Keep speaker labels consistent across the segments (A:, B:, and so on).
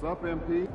A: What's up, MP?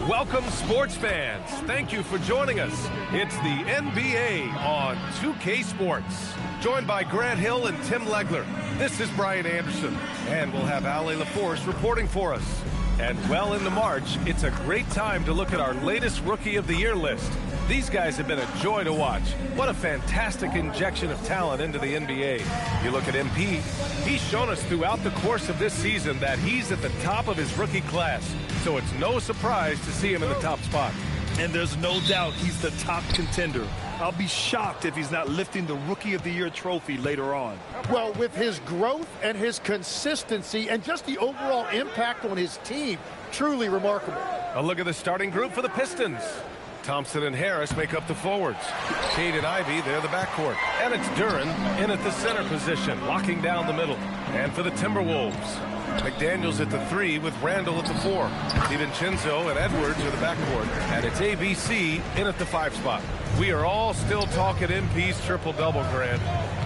B: Welcome, sports fans. Thank you for joining us. It's the NBA on 2K Sports. Joined by Grant Hill and Tim Legler. This is Brian Anderson, and we'll have Ali LaForce reporting for us. And well into March, it's a great time to look at our latest Rookie of the Year list. These guys have been a joy to watch. What a fantastic injection of talent into the NBA. You look at MP, he's shown us throughout the course of this season that he's at the top of his rookie class. So it's no surprise to see him in the top spot.
C: And there's no doubt he's the top contender. I'll be shocked if he's not lifting the Rookie of the Year trophy later on.
D: Well, with his growth and his consistency and just the overall impact on his team, truly remarkable.
B: A look at the starting group for the Pistons. Thompson and Harris make up the forwards. Cade and Ivy, they're the backcourt. And it's Duren in at the center position, locking down the middle. And for the Timberwolves, McDaniels at the 3 with Randall at the 4. DiVincenzo and Edwards are the backcourt. And it's ABC in at the 5 spot. We are all still talking MP's triple-double, Grant.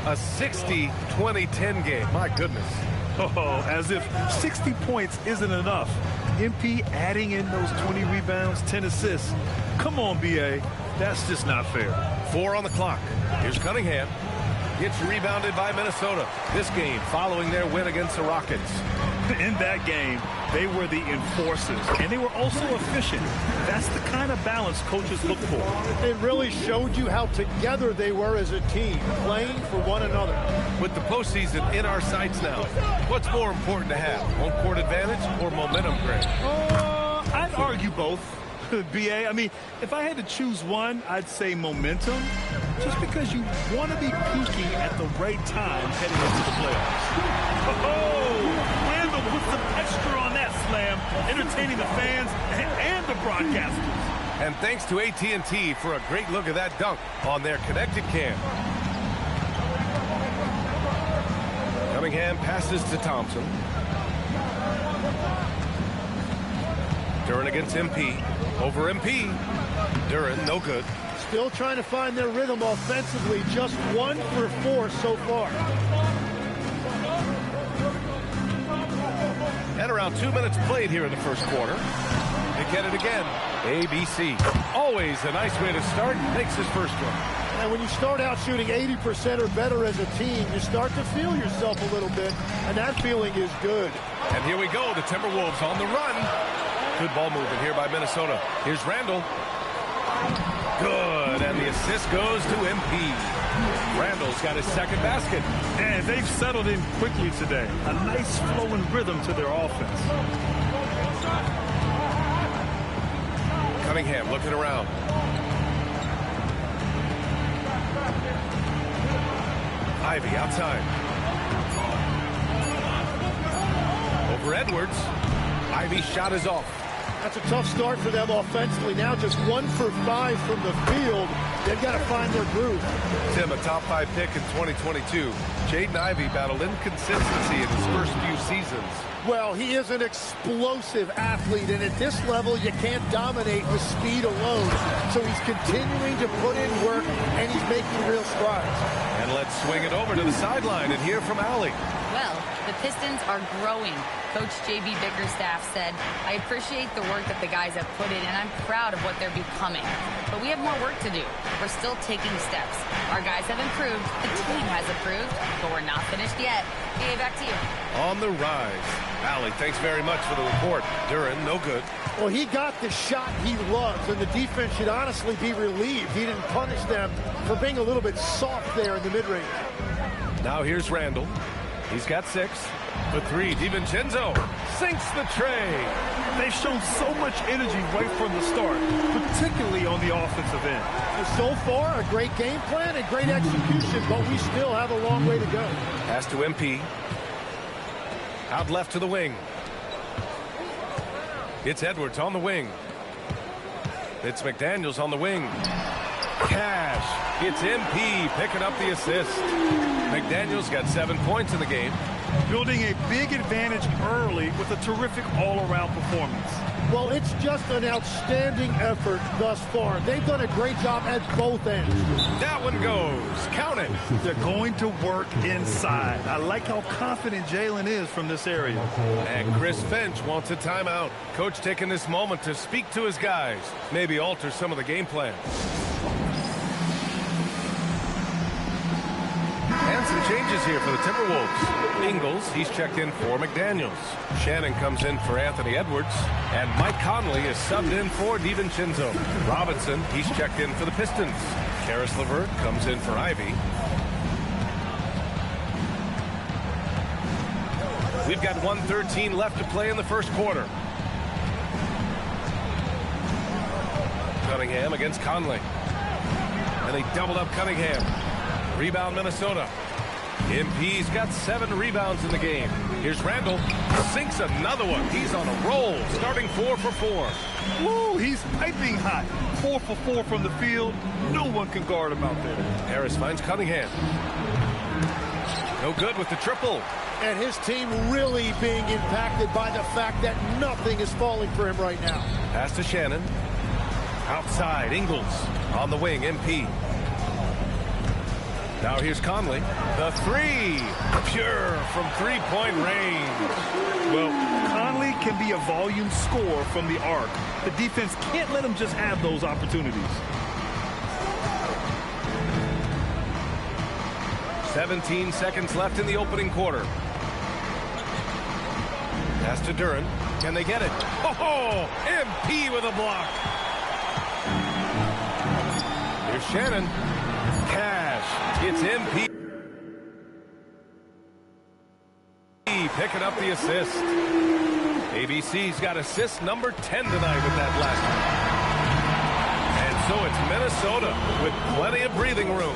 B: A 60-20-10 game. My goodness.
C: Oh, as if 60 points isn't enough. MP adding in those 20 rebounds, 10 assists. Come on, BA. That's just not fair.
B: 4 on the clock. Here's Cunningham. Gets rebounded by Minnesota. This game following their win against the Rockets.
C: In that game, they were the enforcers, and they were also efficient. That's the kind of balance coaches look for.
D: It really showed you how together they were as a team, playing for one another.
B: With the postseason in our sights now, what's more important to have, home court advantage or momentum, Grant?
C: I'd argue both. BA, I mean, if I had to choose one, I'd say momentum, just because you want to be peaking at the right time heading into the playoffs. Oh, Randall put some extra on that slam, entertaining the fans and the broadcasters.
B: And thanks to AT&T for a great look at that dunk on their connected cam. Cunningham passes to Thompson. Duren against MP. Over MP. Duren, no good.
D: Still trying to find their rhythm offensively. Just 1 for 4 so far.
B: And around 2 minutes played here in the first quarter. They get it again. ABC. Always a nice way to start. Makes his first one.
D: And when you start out shooting 80% or better as a team, you start to feel yourself a little bit. And that feeling is good.
B: And here we go. The Timberwolves on the run. Good ball movement here by Minnesota. Here's Randall. Good, and the assist goes to MP. Randall's got his second basket.
C: And they've settled in quickly today. A nice flowing rhythm to their offense.
B: Cunningham looking around. Ivy outside. Over Edwards. Ivy's shot is off.
D: That's a tough start for them offensively. Now just 1 for 5 from the field. They've got to find their groove.
B: Tim, a top 5 pick in 2022. Jaden Ivey battled inconsistency in his first few seasons.
D: Well, he is an explosive athlete, and at this level, you can't dominate with speed alone. So he's continuing to put in work, and he's making real strides.
B: And let's swing it over to the sideline and hear from Allie.
E: Well,
A: The Pistons are growing. Coach J.B. Bickerstaff said, "I appreciate the work that the guys have put in, and I'm proud of what they're becoming. But we have more work to do. We're still taking steps. Our guys have improved. The team has improved, but we're not finished yet." BA, back to you.
B: On the rise. Allie, thanks very much for the report. Duren, no good.
D: Well, he got the shot he loves, and the defense should honestly be relieved. He didn't punish them for being a little bit soft there in the mid-range.
B: Now here's Randall. He's got 6. For 3, DiVincenzo sinks the tray.
C: They've shown so much energy right from the start, particularly on the offensive end.
D: So far, a great game plan and great execution, but we still have a long way to go.
B: Pass to MP. Out left to the wing. It's Edwards on the wing. It's McDaniels on the wing. Cash. It's MP picking up the assist. McDaniels got 7 points in the game.
C: Building a big advantage early with a terrific all-around performance.
D: Well, it's just an outstanding effort thus far. They've done a great job at both ends.
B: That one goes. Count it.
C: They're going to work inside. I like how confident Jalen is from this area.
B: And Chris Finch wants a timeout. Coach taking this moment to speak to his guys. Maybe alter some of the game plan. And some changes here for the Timberwolves. Ingles, he's checked in for McDaniels. Shannon comes in for Anthony Edwards. And Mike Conley is subbed in for DiVincenzo. Robinson, he's checked in for the Pistons. Karis LeVert comes in for Ivy. We've got 1:13 left to play in the first quarter. Cunningham against Conley. And they doubled up Cunningham. Rebound Minnesota. MP's got 7 rebounds in the game. Here's Randall. Sinks another one. He's on a roll. Starting 4 for 4.
C: Woo, he's piping hot. 4 for 4 from the field. No one can guard him out there.
B: Harris finds Cunningham. No good with the triple.
D: And his team really being impacted by the fact that nothing is falling for him right now.
B: Pass to Shannon. Outside, Ingles. On the wing, MP. Now here's Conley. The 3. Pure from 3-point range.
C: Well, Conley can be a volume scorer from the arc. The defense can't let him just have those opportunities.
B: 17 seconds left in the opening quarter. Pass to Duren. Can they get it? Oh, MP with a block. Here's Shannon. Cash. It's MP. Picking up the assist. ABC's got assist number 10 tonight with that last one. And so it's Minnesota with plenty of breathing room.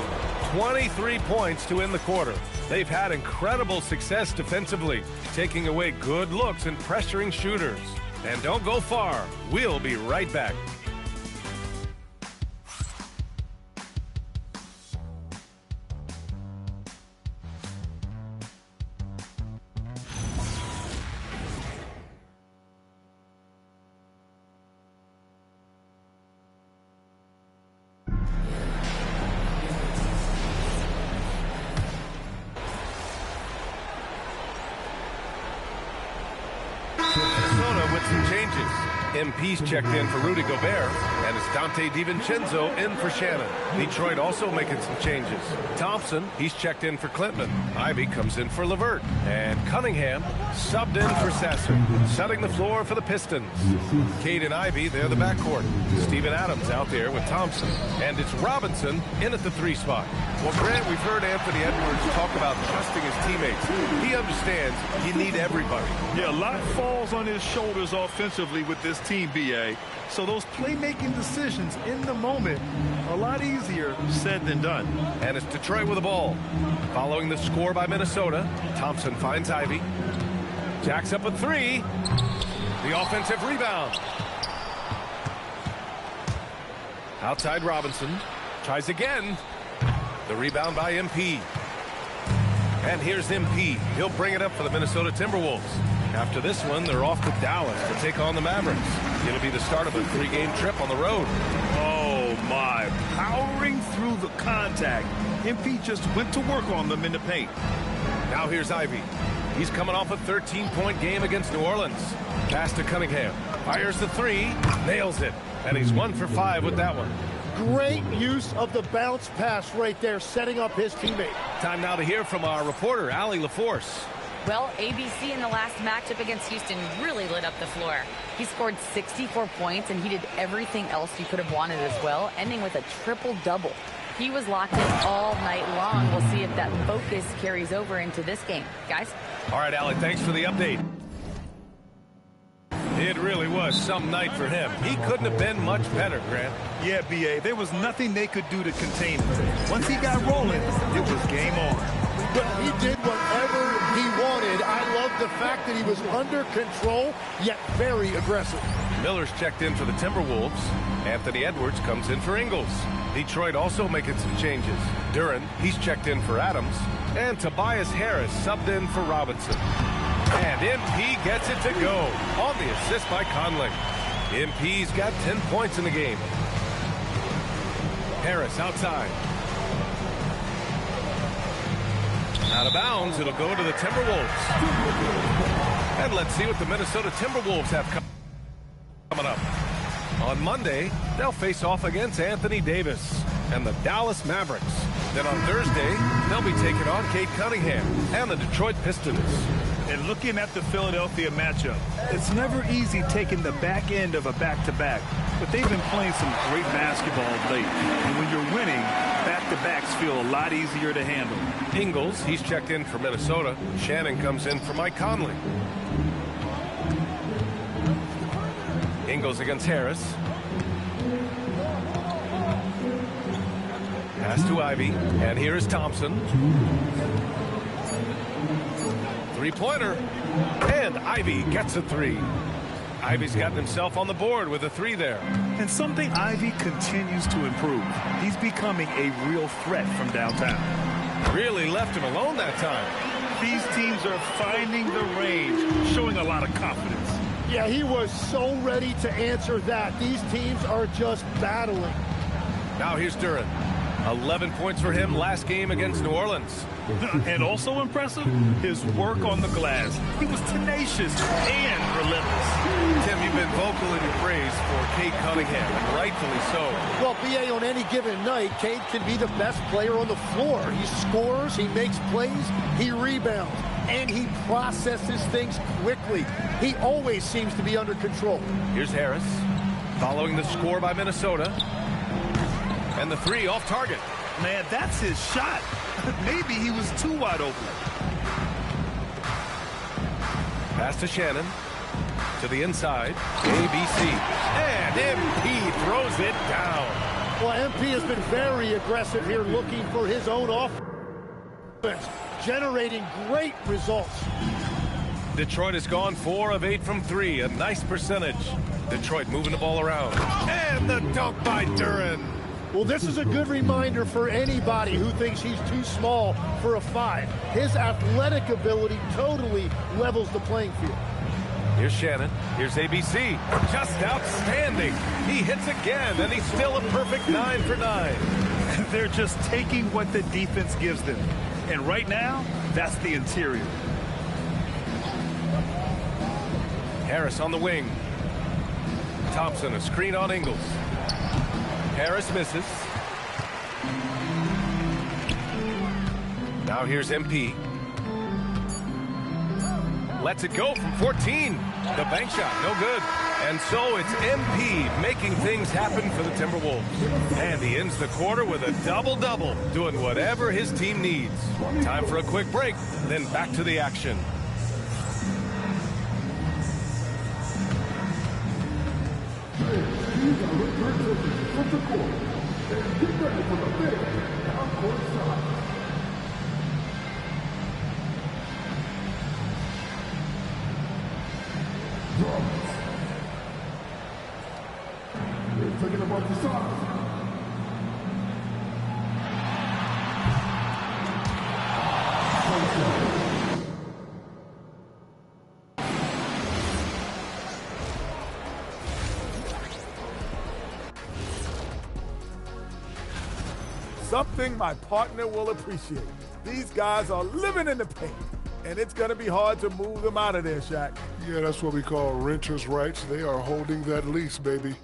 B: 23 points to end the quarter. They've had incredible success defensively, taking away good looks and pressuring shooters. And don't go far. We'll be right back. Minnesota with some changes. MP's checked in for Rudy Gobert, and it's Dante DiVincenzo in for Shannon. Detroit also making some changes. Thompson, he's checked in for Clinton. Ivy comes in for LeVert. And Cunningham subbed in for Sasser, setting the floor for the Pistons. Cade and Ivy, they're the backcourt. Steven Adams out there with Thompson. And it's Robinson in at the 3 spot. Well, Grant, we've heard Anthony Edwards talk about trusting his teammates. He understands you need everybody.
C: Yeah, a lot falls on his shoulders offensively with this team, BA. So those playmaking decisions in the moment, a lot easier said than done.
B: And it's Detroit with the ball. Following the score by Minnesota, Thompson finds Ivy. Jacks up a 3. The offensive rebound. Outside Robinson. Tries again. The rebound by MP. And here's MP. He'll bring it up for the Minnesota Timberwolves. After this one, they're off to Dallas to take on the Mavericks. It'll be the start of a 3-game trip on the road.
C: Oh, my. Powering through the contact. MP just went to work on them in the paint.
B: Now here's Ivy. He's coming off a 13-point game against New Orleans. Pass to Cunningham. Fires the three. Nails it. And he's 1 for 5 with that one.
D: Great use of the bounce pass right there, setting up his teammate.
B: Time now to hear from our reporter, Allie LaForce.
A: Well, ABC in the last matchup against Houston really lit up the floor. He scored 64 points, and he did everything else you could have wanted as well, ending with a triple-double. He was locked in all night long. We'll see if that focus carries over into this game. Guys?
B: All right, Allie, thanks for the update. It really was some night for him. He couldn't have been much better, Grant.
C: Yeah, B.A., there was nothing they could do to contain him. Once he got rolling, it was game on.
D: Well, he did whatever he wanted. I love the fact that he was under control, yet very aggressive.
B: Miller's checked in for the Timberwolves. Anthony Edwards comes in for Ingles. Detroit also making some changes. Duren, he's checked in for Adams. And Tobias Harris subbed in for Robinson. And MP gets it to go on the assist by Conley. MP's got 10 points in the game. Harris outside. Out of bounds, it'll go to the Timberwolves. And let's see what the Minnesota Timberwolves have coming up. On Monday, they'll face off against Anthony Davis and the Dallas Mavericks. Then on Thursday, they'll be taking on Cade Cunningham and the Detroit Pistons.
C: And looking at the Philadelphia matchup, it's never easy taking the back end of a back-to-back, but they've been playing some great basketball of late. And when you're winning, back-to-backs feel a lot easier to handle.
B: Ingles, he's checked in for Minnesota. Shannon comes in for Mike Conley. Ingles against Harris. Pass to Ivy, and here is Thompson. Three-pointer, and Ivy gets a three. Ivy's gotten himself on the board with a three there.
C: And something Ivy continues to improve. He's becoming a real threat from downtown.
B: Really left him alone that time.
C: These teams are finding the range, showing a lot of confidence.
D: Yeah, he was so ready to answer that. These teams are just battling.
B: Now here's Duren. 11 points for him last game against New Orleans.
C: And also impressive, his work on the glass. He was tenacious and relentless.
B: Tim, you've been vocal in your praise for Cade Cunningham, and rightfully so.
D: Well, B.A., on any given night, Cade can be the best player on the floor. He scores, he makes plays, he rebounds, and he processes things quickly. He always seems to be under control.
B: Here's Harris, following the score by Minnesota. And the three off target.
C: Man, that's his shot. Maybe he was too wide open.
B: Pass to Shannon. To the inside. ABC. And MP throws it down.
D: Well, MP has been very aggressive here, looking for his own offense, generating great results.
B: Detroit has gone 4 of 8 from 3. A nice percentage. Detroit moving the ball around. And the dunk by Duren.
D: Well, this is a good reminder for anybody who thinks he's too small for a 5. His athletic ability totally levels the playing field.
B: Here's Shannon. Here's ABC. Just outstanding. He hits again, and he's still a perfect 9 for 9.
C: They're just taking what the defense gives them. And right now, that's the interior.
B: Harris on the wing. Thompson, a screen on Ingles. Harris misses. Now here's MP. Lets it go from 14. The bank shot, no good. And so it's MP making things happen for the Timberwolves. And he ends the quarter with a double-double, doing whatever his team needs. Time for a quick break, then back to the action.
E: Thinking about the side.
F: Something my partner will appreciate. These guys are living in the paint. and it's going to be hard to move them out of there, Shaq.
E: Yeah, that's what we call renters' rights. They are holding that lease, baby.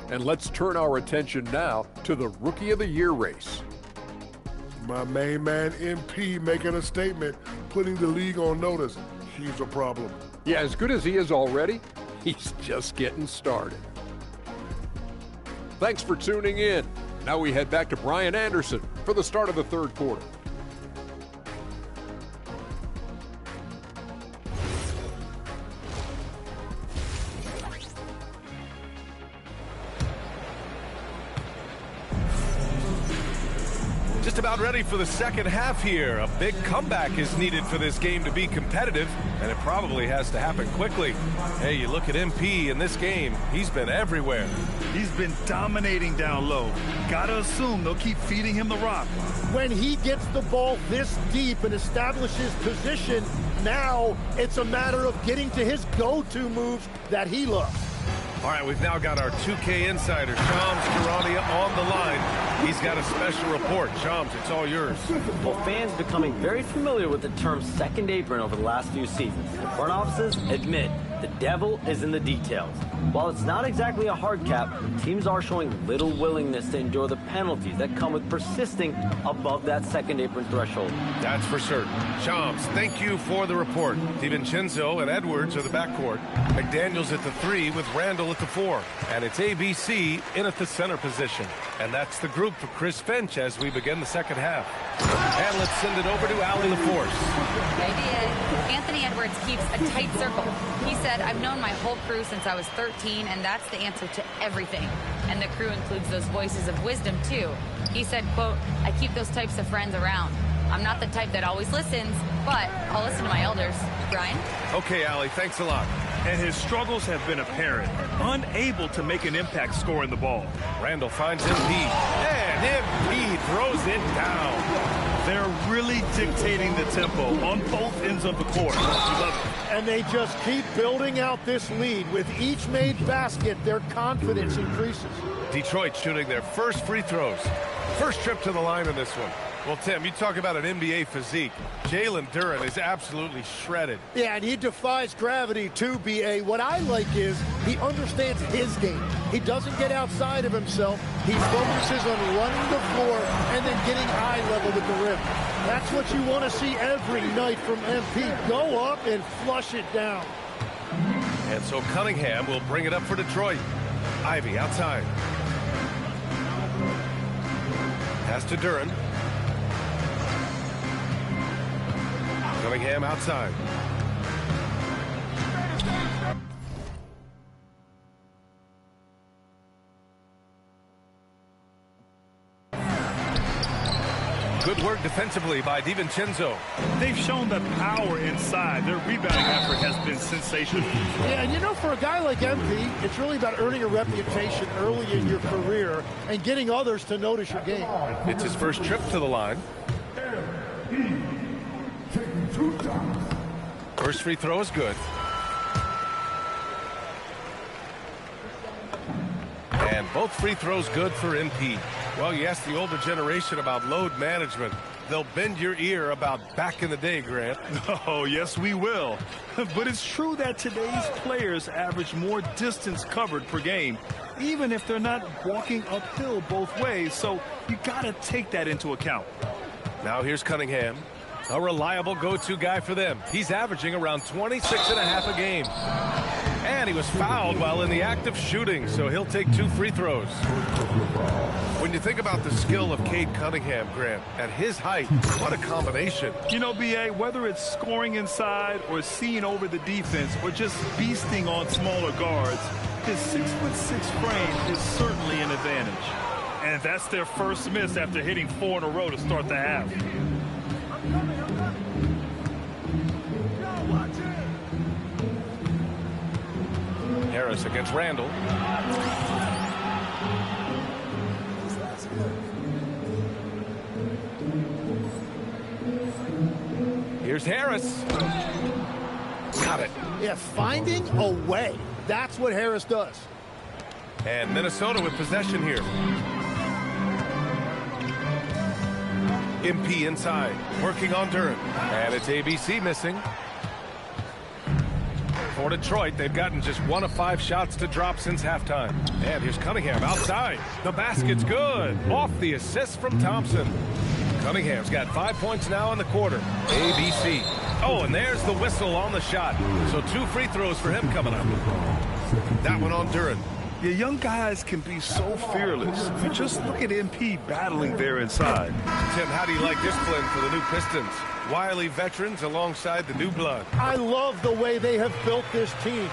G: And let's turn our attention now to the Rookie of the Year race.
E: My main man, MP, making a statement, putting the league on notice. He's a problem.
G: Yeah, as good as he is already, he's just getting started. Thanks for tuning in. Now we head back to Brian Anderson for the start of the third quarter.
B: Just about ready for the second half here. A big comeback is needed for this game to be competitive, and it probably has to happen quickly. Hey, you look at MP in this game, he's been everywhere.
C: He's been dominating down low. Gotta assume they'll keep feeding him the rock.
D: When he gets the ball this deep and establishes position, now it's a matter of getting to his go-to moves that he loves.
B: All right, we've now got our 2K insider, Shams Charania, on the line. He's got a special report. Shams, it's all yours.
H: Well, fans becoming very familiar with the term second apron over the last few seasons. The front offices admit the devil is in the details. While it's not exactly a hard cap, teams are showing little willingness to endure the penalties that come with persisting above that second apron threshold.
B: That's for certain. Shams, thank you for the report. DiVincenzo and Edwards are the backcourt. McDaniels at the 3 with Randall at the 4. And it's ABC in at the center position. And that's the group for Chris Finch as we begin the second half. And let's send it over to Allie LaForce.
A: Idea. Anthony Edwards keeps a tight circle. He said, I've known my whole crew since I was 13, and that's the answer to everything. And the crew includes those voices of wisdom, too. He said, quote, I keep those types of friends around. I'm not the type that always listens, but I'll listen to my elders. Brian?
B: Okay, Allie, thanks a lot.
C: And his struggles have been apparent. Unable to make an impact scoring the ball.
B: Randall finds MP, and MP throws it down.
C: They're really dictating the tempo on both ends of the court.
D: And they just keep building out this lead. With each made basket, their confidence increases.
B: Detroit shooting their first free throws. First trip to the line in this one. Well, Tim, you talk about an NBA physique. Jalen Duren is absolutely shredded.
D: Yeah, and he defies gravity too, B.A. What I like is he understands his game. He doesn't get outside of himself. He focuses on running the floor and then getting eye level with the rim. That's what you want to see every night from MP. Go up and flush it down.
B: And so Cunningham will bring it up for Detroit. Ivy outside. Pass to Duren. Cunningham outside. Good work defensively by DiVincenzo.
C: They've shown the power inside. Their rebounding effort has been sensational.
D: Yeah, and you know, for a guy like MP, it's really about earning a reputation early in your career and getting others to notice your game.
B: It's his first trip to the line. First free throw is good. And both free throws good for MP. Well, you ask the older generation about load management. They'll bend your ear about back in the day, Grant.
C: Oh, yes, we will. But it's true that today's players average more distance covered per game, even if they're not walking uphill both ways. So you got to take that into account.
B: Now here's Cunningham. A reliable go-to guy for them. He's averaging around 26.5 a game. And he was fouled while in the act of shooting, so he'll take 2 free throws. When you think about the skill of Cade Cunningham, Grant, at his height, what a combination.
C: You know, B.A., whether it's scoring inside or seeing over the defense or just beasting on smaller guards, his 6'6" frame is certainly an advantage. And that's their first miss after hitting 4 in a row to start the half.
B: Harris against Randall. Here's Harris. Got it.
D: Yeah, finding a way. That's what Harris does.
B: And Minnesota with possession here. MP inside, working on Duren. And it's ABC missing. For Detroit, they've gotten just 1 of 5 shots to drop since halftime. And here's Cunningham outside. The basket's good. Off the assist from Thompson. Cunningham's got 5 points now in the quarter. ABC. Oh, and there's the whistle on the shot. So 2 free throws for him coming up. That one on Duren.
C: Yeah, young guys can be so fearless. You just look at MP battling there inside.
B: Tim, how do you like this blend for the new Pistons? Wily veterans alongside the new blood.
D: I love the way they have built this team.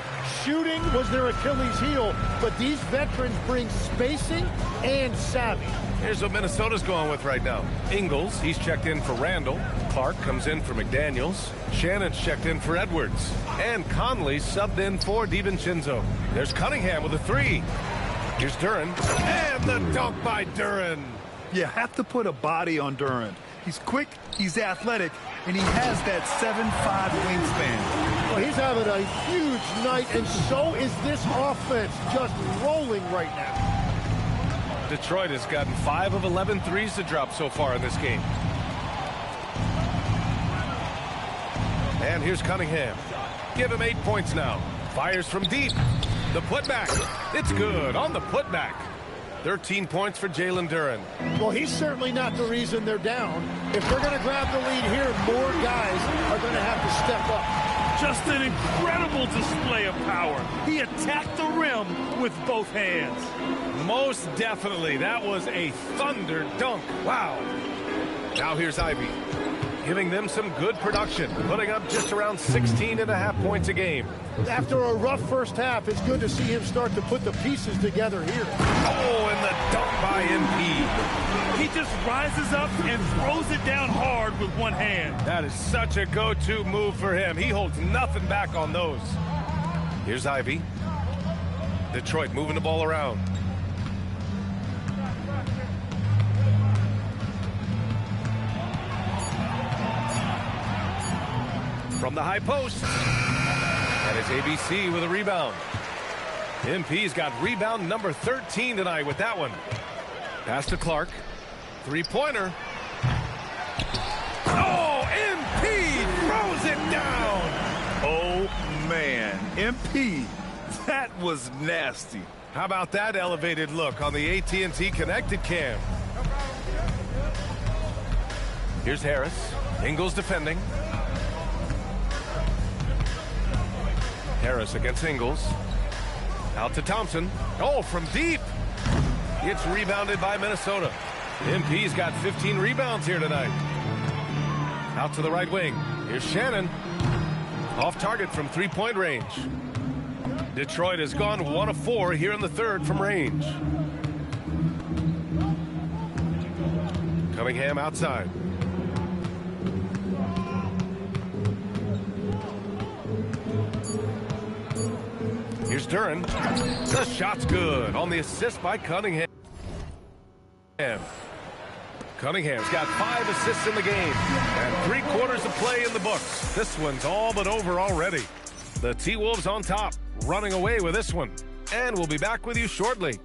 D: Shooting was their Achilles heel, but these veterans bring spacing and savvy.
B: Here's what Minnesota's going with right now. Ingles, he's checked in for Randall. Clark comes in for McDaniels. Shannon's checked in for Edwards. And Conley subbed in for DiVincenzo. There's Cunningham with a 3. Here's Duren. And the dunk by Duren.
C: You have to put a body on Duren. He's quick, he's athletic, and he has that 7'5" wingspan.
D: Well, he's having a huge night, and so is this offense, just rolling right now.
B: Detroit has gotten 5 of 11 threes to drop so far in this game. And here's Cunningham. Give him 8 points now. Fires from deep. The putback. It's good on the putback. 13 points for Jalen Duren.
D: Well, he's certainly not the reason they're down. If they're going to grab the lead here, more guys are going to have to step up.
C: Just an incredible display of power. He attacked the rim with both hands.
B: Most definitely. That was a thunder dunk. Wow. Now here's Ivy, giving them some good production, putting up just around 16.5 points a game.
D: After a rough first half, it's good to see him start to put the pieces together here.
B: Oh, and the dunk by MP.
C: He just rises up and throws it down hard with one hand.
B: That is such a go-to move for him. He holds nothing back on those. Here's Ivy. Detroit moving the ball around. From the high post. And it's ABC with a rebound. MP's got rebound number 13 tonight with that one. Pass to Clark. 3-pointer. Oh, MP throws it down.
C: Oh, man. MP, that was nasty.
B: How about that elevated look on the AT&T connected cam? Here's Harris. Ingles defending. Harris against Ingles. Out to Thompson. Oh, from deep. It's rebounded by Minnesota. MP's got 15 rebounds here tonight. Out to the right wing. Here's Shannon. Off target from 3-point range. Detroit has gone 1 of 4 here in the third from range. Cunningham outside. Here's Duren. The shot's good on the assist by Cunningham. Cunningham's got 5 assists in the game and 3 quarters of play in the books. This one's all but over already. The T-Wolves on top, running away with this one. And we'll be back with you shortly.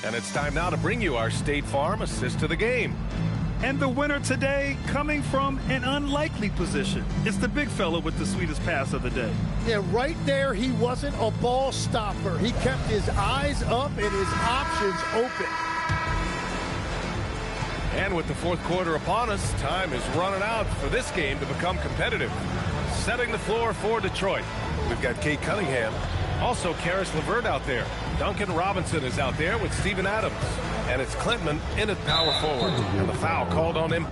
B: And it's time now to bring you our State Farm assist to the game.
C: And the winner today coming from an unlikely position. It's the big fella with the sweetest pass of the day.
D: Yeah, right there, he wasn't a ball stopper. He kept his eyes up and his options open.
B: And with the fourth quarter upon us, time is running out for this game to become competitive. Setting the floor for Detroit, we've got Kate Cunningham. Also, Karis LeVert out there. Duncan Robinson is out there with Steven Adams. And it's Klintman in at power forward. And the foul called on him.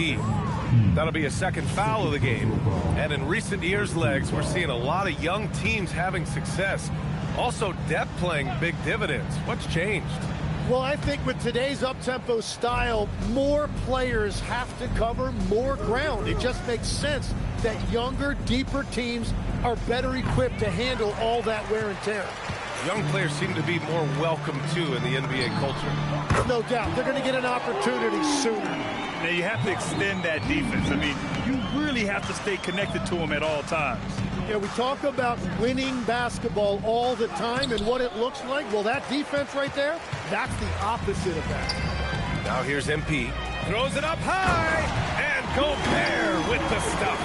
B: MP. That'll be a second foul of the game. And in recent years, Legs, we're seeing a lot of young teams having success. Also, depth playing big dividends. What's changed?
D: Well, I think with today's up-tempo style, more players have to cover more ground. It just makes sense that younger, deeper teams are better equipped to handle all that wear and tear.
B: Young players seem to be more welcome, too, in the NBA culture.
D: No doubt. They're going to get an opportunity soon.
C: Now, you have to extend that defense. I mean, you really have to stay connected to them at all times.
D: Yeah, we talk about winning basketball all the time and what it looks like. Well, that defense right there, that's the opposite of that.
B: Now here's MP. Throws it up high, and Gobert with the stuff.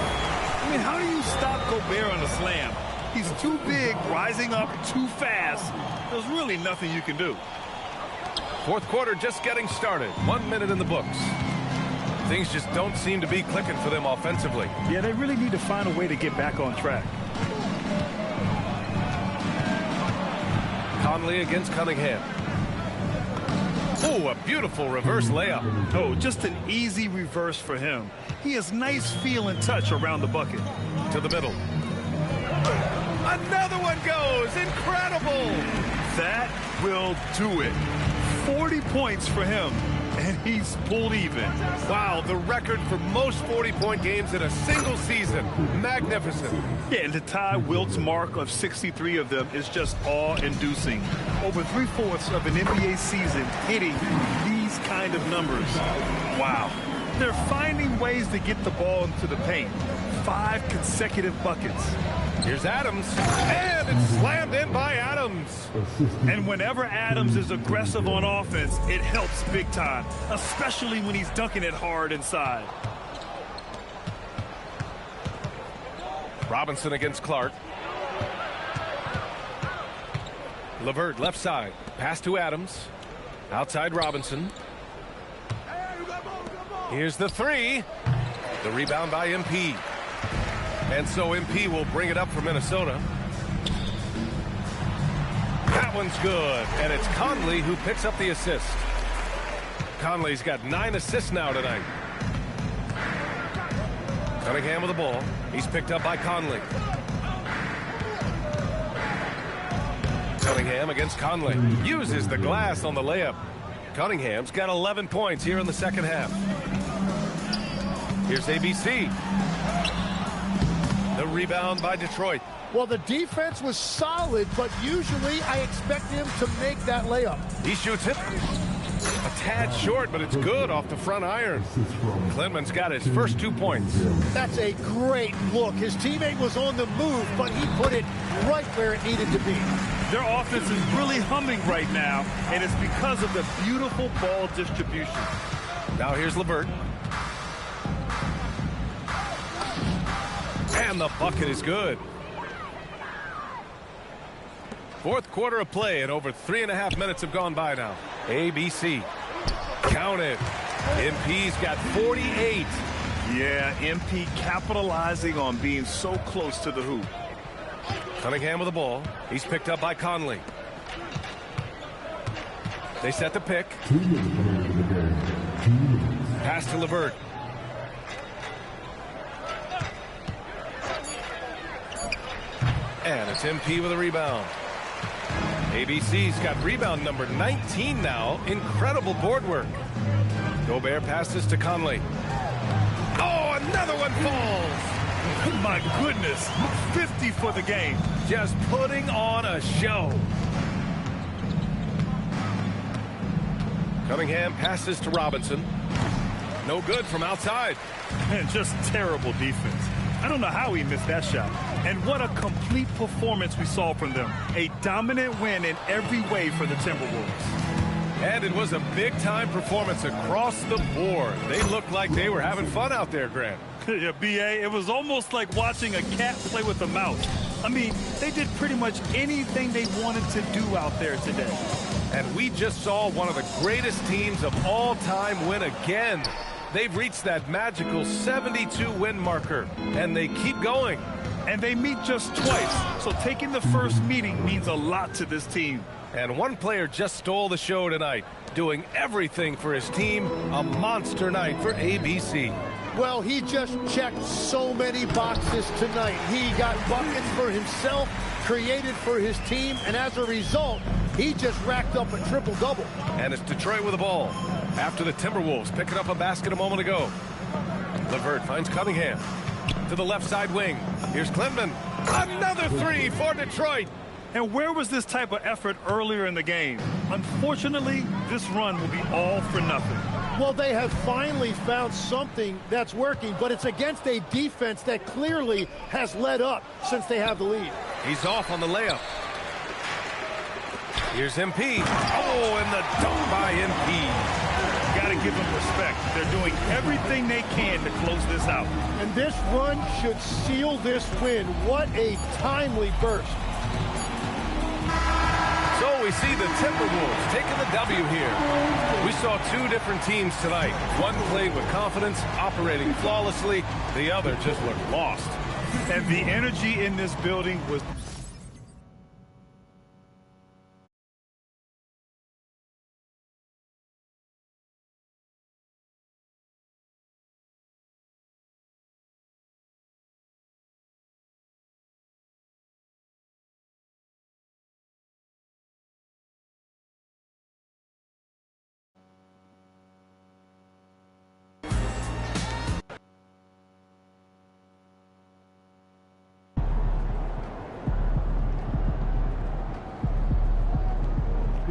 C: I mean, how do you stop Gobert on a slam? He's too big, rising up too fast. There's really nothing you can do.
B: Fourth quarter just getting started. 1 minute in the books. Things just don't seem to be clicking for them offensively.
C: Yeah, they really need to find a way to get back on track.
B: Conley against Cunningham. Oh, a beautiful reverse layup.
C: Oh, just an easy reverse for him. He has nice feel and touch around the bucket.
B: To the middle. Another one goes. Incredible.
C: That will do it. 40 points for him. And he's pulled even.
B: Wow, the record for most 40-point games in a single season. Magnificent.
C: Yeah, and to tie Wilt's mark of 63 of them is just awe-inducing. Over 3/4 of an NBA season hitting these kind of numbers. Wow. They're finding ways to get the ball into the paint. 5 consecutive buckets.
B: Here's Adams, and it's slammed in by Adams.
C: And whenever Adams is aggressive on offense, it helps big time, especially when he's dunking it hard inside.
B: Robinson against Clark. LeVert left side. Pass to Adams. Outside Robinson. Here's the three. The rebound by MP. And so MP will bring it up for Minnesota. That one's good. And it's Conley who picks up the assist. Conley's got 9 assists now tonight. Cunningham with the ball. He's picked up by Conley. Cunningham against Conley. Uses the glass on the layup. Cunningham's got 11 points here in the second half. Here's ABC. The rebound by Detroit.
D: Well, the defense was solid, but usually I expect him to make that layup.
B: He shoots it. A tad short, but it's good off the front iron. Clinton's got his first 2 points.
D: That's a great look. His teammate was on the move, but he put it right where it needed to be.
C: Their offense is really humming right now, and it's because of the beautiful ball distribution.
B: Now here's LeVert. And the bucket is good. Fourth quarter of play, and over 3.5 minutes have gone by now. ABC. Count it. MP's got 48.
C: Yeah, MP capitalizing on being so close to the hoop.
B: Cunningham with the ball. He's picked up by Conley. They set the pick. Pass to LeVert. And it's MP with a rebound. ABC's got rebound number 19 now. Incredible board work. Gobert passes to Conley. Oh, another one falls.
C: My goodness, 50 for the game.
B: Just putting on a show. Cunningham passes to Robinson. No good from outside.
C: Man, just terrible defense. I don't know how he missed that shot. And what a complete performance we saw from them. A dominant win in every way for the Timberwolves.
B: And it was a big-time performance across the board. They looked like they were having fun out there, Grant.
C: Yeah, B.A., it was almost like watching a cat play with a mouse. I mean, they did pretty much anything they wanted to do out there today.
B: And we just saw one of the greatest teams of all time win again. They've reached that magical 72-win marker, and they keep going.
C: And they meet just twice, so taking the first meeting means a lot to this team.
B: And one player just stole the show tonight, doing everything for his team. A monster night for ABC.
D: Well, he just checked so many boxes tonight. He got buckets for himself, created for his team, and as a result, he just racked up a triple-double.
B: And it's Detroit with the ball after the Timberwolves picking up a basket a moment ago. LeVert finds Cunningham to the left side wing. Here's Clinton. Another three for Detroit.
C: And where was this type of effort earlier in the game? Unfortunately, this run will be all for nothing.
D: Well, they have finally found something that's working, but it's against a defense that clearly has let up since they have the lead.
B: He's off on the layup. Here's MP. Oh, and the dunk by MP.
C: Got to give them respect. They're doing everything they can to close this out.
D: And this run should seal this win. What a timely burst.
B: So we see the Timberwolves taking the W here. We saw two different teams tonight. One played with confidence, operating flawlessly. The other just looked lost.
C: And the energy in this building was...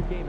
I: Game